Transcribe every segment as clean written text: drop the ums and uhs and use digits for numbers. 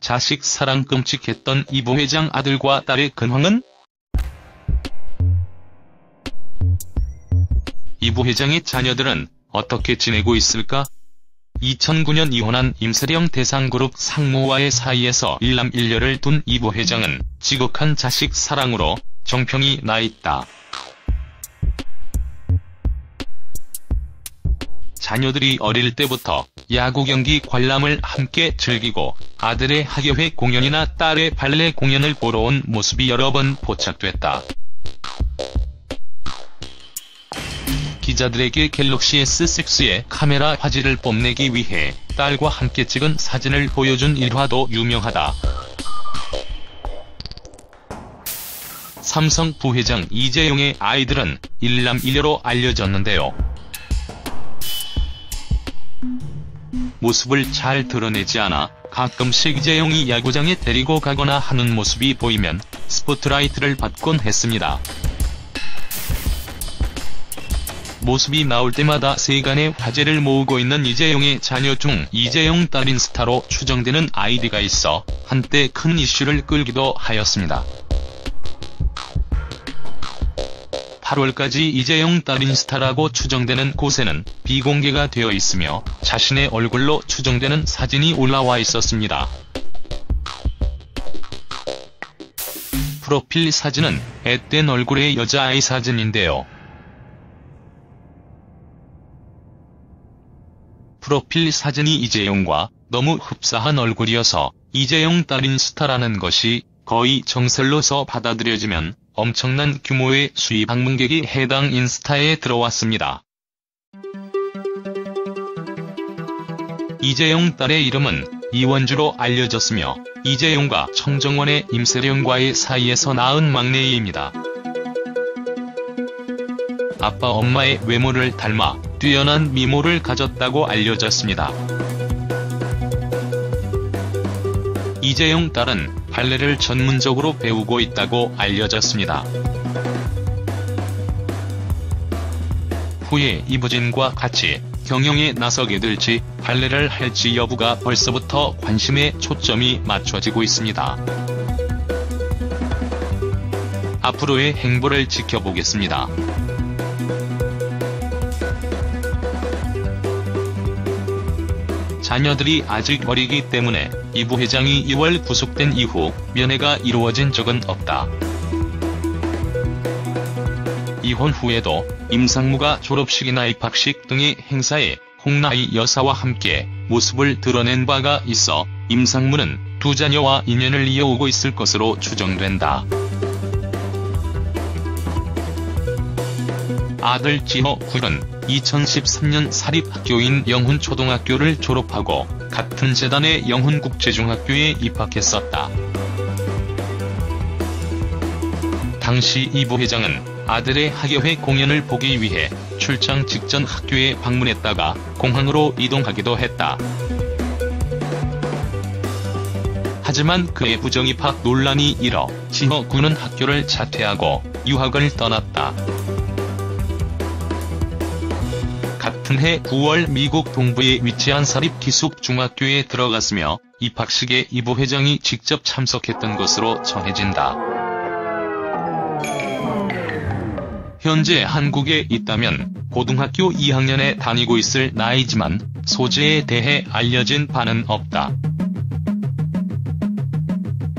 자식 사랑 끔찍했던 이 부회장 아들과 딸의 근황은? 이 부회장의 자녀들은 어떻게 지내고 있을까? 2009년 이혼한 임세령 대상그룹 상무와의 사이에서 일남일녀를 둔 이 부회장은 지극한 자식 사랑으로 정평이 나 있다. 자녀들이 어릴 때부터 야구 경기 관람을 함께 즐기고 아들의 학예회 공연이나 딸의 발레 공연을 보러 온 모습이 여러 번 포착됐다. 기자들에게 갤럭시 S6의 카메라 화질을 뽐내기 위해 딸과 함께 찍은 사진을 보여준 일화도 유명하다. 삼성 부회장 이재용의 아이들은 일남일녀로 알려졌는데요. 모습을 잘 드러내지 않아 가끔씩 이재용이 야구장에 데리고 가거나 하는 모습이 보이면 스포트라이트를 받곤 했습니다. 모습이 나올 때마다 세간의 화제를 모으고 있는 이재용의 자녀 중 이재용 딸인 스타로 추정되는 아이디가 있어 한때 큰 이슈를 끌기도 하였습니다. 8월까지 이재용 딸인 스타라고 추정되는 곳에는 비공개가 되어 있으며 자신의 얼굴로 추정되는 사진이 올라와 있었습니다. 프로필 사진은 앳된 얼굴의 여자아이 사진인데요. 프로필 사진이 이재용과 너무 흡사한 얼굴이어서 이재용 딸인 스타라는 것이 거의 정설로서 받아들여지면 엄청난 규모의 수입 방문객이 해당 인스타에 들어왔습니다. 이재용 딸의 이름은 이원주로 알려졌으며 이재용과 청정원의 임세령과의 사이에서 낳은 막내입니다. 아빠 엄마의 외모를 닮아 뛰어난 미모를 가졌다고 알려졌습니다. 이재용 딸은 발레를 전문적으로 배우고 있다고 알려졌습니다. 후에 이부진과 같이 경영에 나서게 될지 발레를 할지 여부가 벌써부터 관심의 초점이 맞춰지고 있습니다. 앞으로의 행보를 지켜보겠습니다. 자녀들이 아직 어리기 때문에 이 부회장이 2월 구속된 이후 면회가 이루어진 적은 없다. 이혼 후에도 임상무가 졸업식이나 입학식 등의 행사에 홍나희 여사와 함께 모습을 드러낸 바가 있어 임상무는 두 자녀와 인연을 이어오고 있을 것으로 추정된다. 아들 지허군은 2013년 사립학교인 영훈초등학교를 졸업하고 같은 재단의 영훈국제중학교에 입학했었다. 당시 이 부회장은 아들의 학예회 공연을 보기 위해 출장 직전 학교에 방문했다가 공항으로 이동하기도 했다. 하지만 그의 부정입학 논란이 일어 지허군은 학교를 자퇴하고 유학을 떠났다. 같은 해 9월 미국 동부에 위치한 사립기숙중학교에 들어갔으며 입학식에 이 부회장이 직접 참석했던 것으로 전해진다. 현재 한국에 있다면 고등학교 2학년에 다니고 있을 나이지만 소재에 대해 알려진 바는 없다.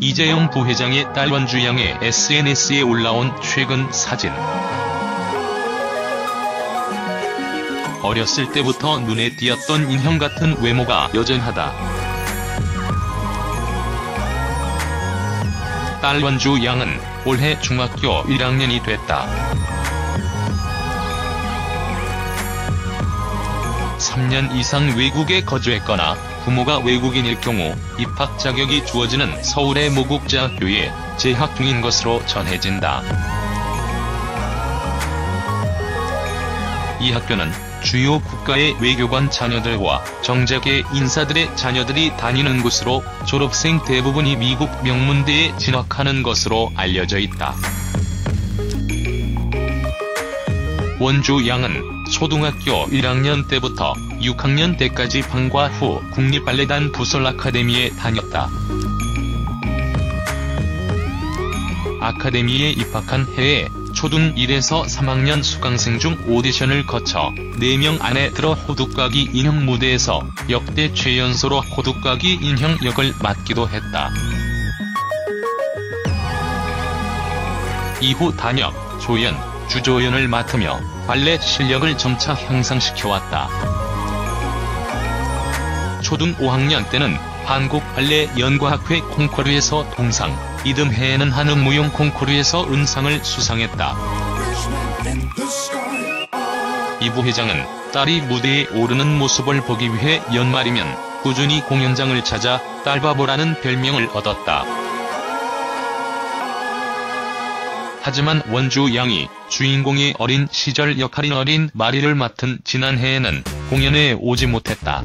이재용 부회장의 딸 원주 양의 SNS에 올라온 최근 사진. 어렸을 때부터 눈에 띄었던 인형 같은 외모가 여전하다. 딸 원주 양은 올해 중학교 1학년이 됐다. 3년 이상 외국에 거주했거나 부모가 외국인일 경우 입학 자격이 주어지는 서울의 모국제학교에 재학 중인 것으로 전해진다. 이 학교는 주요 국가의 외교관 자녀들과 정재계 인사들의 자녀들이 다니는 곳으로 졸업생 대부분이 미국 명문대에 진학하는 것으로 알려져 있다. 원주 양은 초등학교 1학년 때부터 6학년 때까지 방과 후 국립발레단 부설 아카데미에 다녔다. 아카데미에 입학한 해에 초등 1에서 3학년 수강생 중 오디션을 거쳐 4명 안에 들어 호두까기 인형 무대에서 역대 최연소로 호두까기 인형 역을 맡기도 했다. 이후 단역, 조연, 주조연을 맡으며 발레 실력을 점차 향상시켜왔다. 초등 5학년 때는 한국발레연과학회 콩쿠르에서 동상, 이듬해에는 한국무용 콩쿠르에서 은상을 수상했다. 이 부회장은 딸이 무대에 오르는 모습을 보기 위해 연말이면 꾸준히 공연장을 찾아 딸바보라는 별명을 얻었다. 하지만 원주 양이 주인공의 어린 시절 역할인 어린 마리를 맡은 지난해에는 공연에 오지 못했다.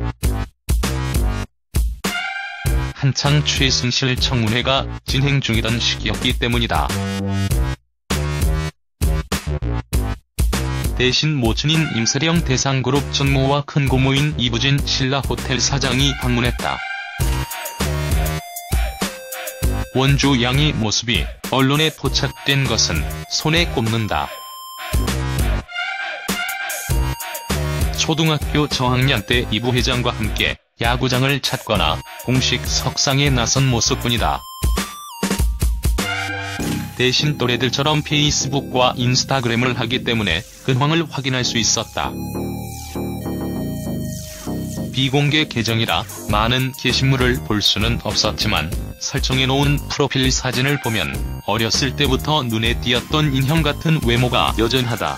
한창 최순실 청문회가 진행 중이던 시기였기 때문이다. 대신 모친인 임세령 대상그룹 전무와 큰 고모인 이부진 신라호텔 사장이 방문했다. 원주 양의 모습이 언론에 포착된 것은 손에 꼽는다. 초등학교 저학년 때 이 부회장과 함께 야구장을 찾거나 공식 석상에 나선 모습뿐이다. 대신 또래들처럼 페이스북과 인스타그램을 하기 때문에 근황을 확인할 수 있었다. 비공개 계정이라 많은 게시물을 볼 수는 없었지만 설정해놓은 프로필 사진을 보면 어렸을 때부터 눈에 띄었던 인형 같은 외모가 여전하다.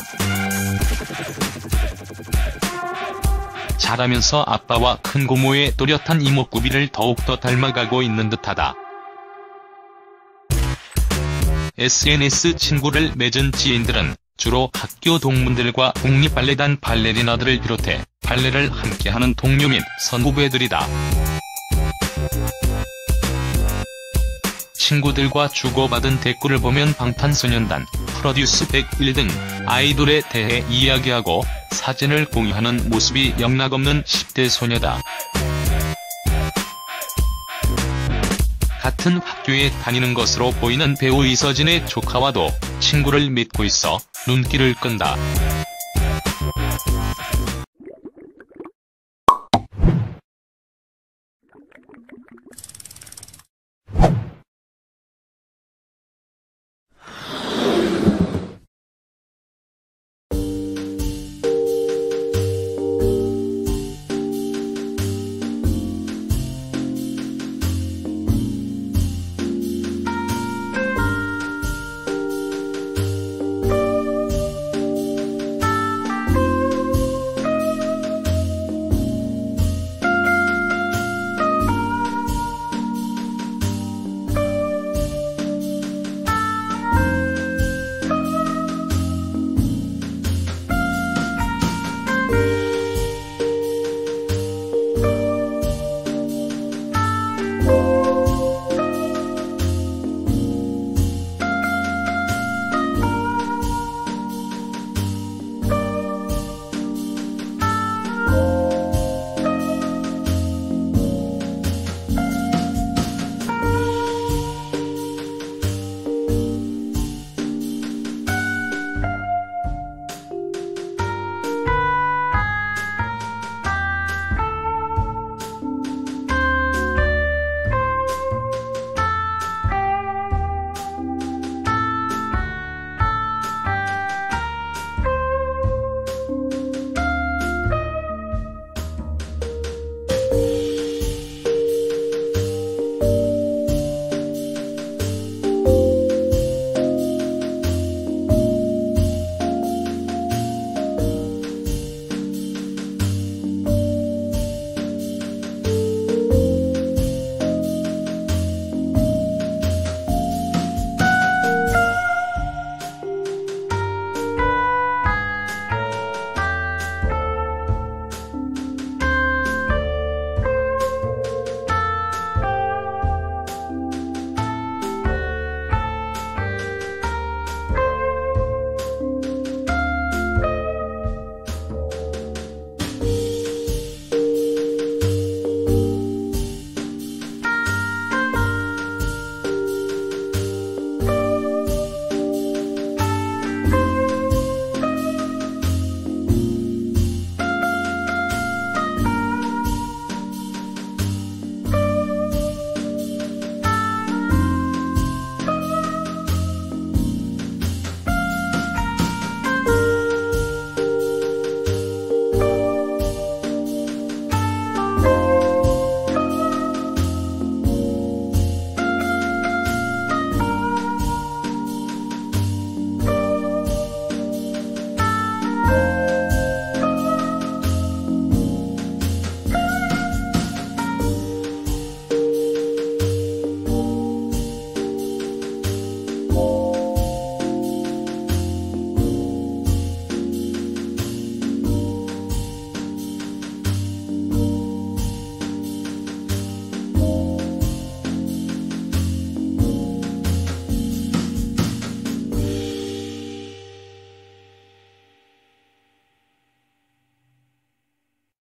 자라면서 아빠와 큰 고모의 또렷한 이목구비를 더욱더 닮아가고 있는 듯하다. SNS 친구를 맺은 지인들은 주로 학교 동문들과 국립발레단 발레리나들을 비롯해 발레를 함께하는 동료 및 선후배들이다. 친구들과 주고받은 댓글을 보면 방탄소년단, 프로듀스 101 등 아이돌에 대해 이야기하고 사진을 공유하는 모습이 영락없는 10대 소녀다. 같은 학교에 다니는 것으로 보이는 배우 이서진의 조카와도 친구를 맺고 있어 눈길을 끈다.